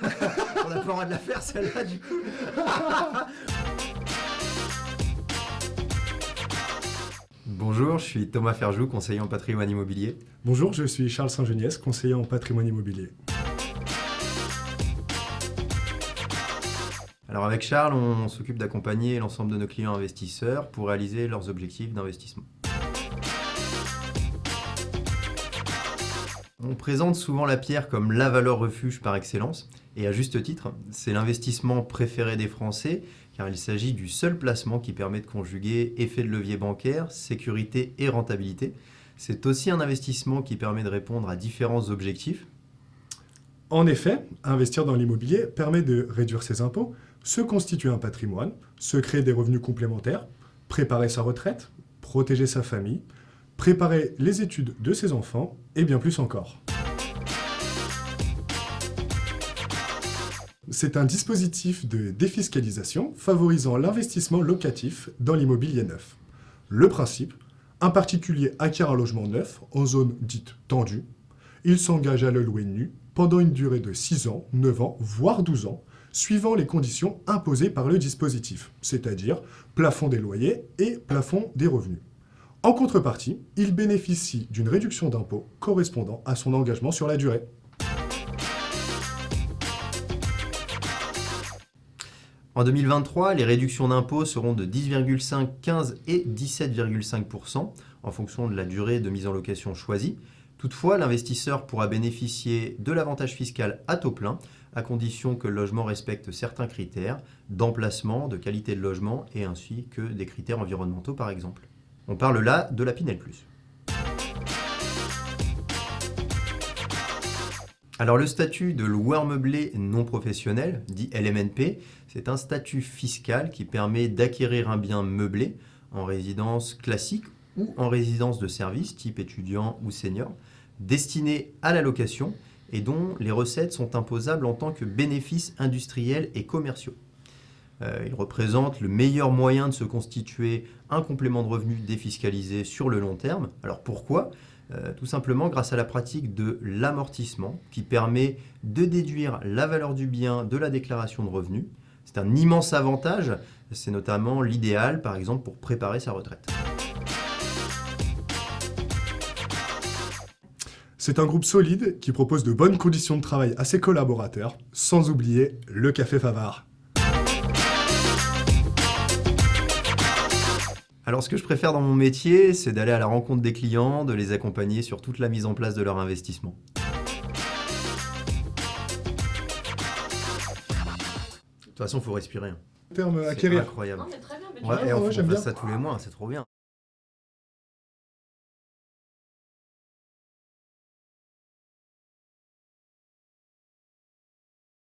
On n'a pas le droit de la faire celle-là du coup. Bonjour, je suis Thomas Ferjou, conseiller en patrimoine immobilier. Bonjour, je suis Charles Saint-Geniès, conseiller en patrimoine immobilier. Alors avec Charles, on s'occupe d'accompagner l'ensemble de nos clients investisseurs pour réaliser leurs objectifs d'investissement. On présente souvent la pierre comme la valeur refuge par excellence, et à juste titre, c'est l'investissement préféré des Français, car il s'agit du seul placement qui permet de conjuguer effet de levier bancaire, sécurité et rentabilité. C'est aussi un investissement qui permet de répondre à différents objectifs. En effet, investir dans l'immobilier permet de réduire ses impôts, se constituer un patrimoine, se créer des revenus complémentaires, préparer sa retraite, protéger sa famille, préparer les études de ses enfants et bien plus encore. C'est un dispositif de défiscalisation favorisant l'investissement locatif dans l'immobilier neuf. Le principe, un particulier acquiert un logement neuf en zone dite tendue. Il s'engage à le louer nu pendant une durée de 6 ans, 9 ans, voire 12 ans, suivant les conditions imposées par le dispositif, c'est-à-dire plafond des loyers et plafond des revenus. En contrepartie, il bénéficie d'une réduction d'impôt correspondant à son engagement sur la durée. En 2023, les réductions d'impôts seront de 10,5, 15 et 17,5% en fonction de la durée de mise en location choisie. Toutefois, l'investisseur pourra bénéficier de l'avantage fiscal à taux plein, à condition que le logement respecte certains critères d'emplacement, de qualité de logement et ainsi que des critères environnementaux par exemple. On parle là de la Pinel+. Alors le statut de loueur meublé non professionnel, dit LMNP, c'est un statut fiscal qui permet d'acquérir un bien meublé en résidence classique ou en résidence de service, type étudiant ou senior, destiné à la location et dont les recettes sont imposables en tant que bénéfices industriels et commerciaux. Il représente le meilleur moyen de se constituer un complément de revenu défiscalisé sur le long terme. Alors pourquoi ? Tout simplement grâce à la pratique de l'amortissement qui permet de déduire la valeur du bien de la déclaration de revenus. C'est un immense avantage, c'est notamment l'idéal par exemple pour préparer sa retraite. C'est un groupe solide qui propose de bonnes conditions de travail à ses collaborateurs, sans oublier le café Favard. Alors ce que je préfère dans mon métier, c'est d'aller à la rencontre des clients, de les accompagner sur toute la mise en place de leur investissement. De toute façon, il faut respirer. Terme C'est acquérir. incroyable. Non, mais très bien, Ouais, tu et ouais, on j'aime fait bien. ça tous les mois, c'est trop bien.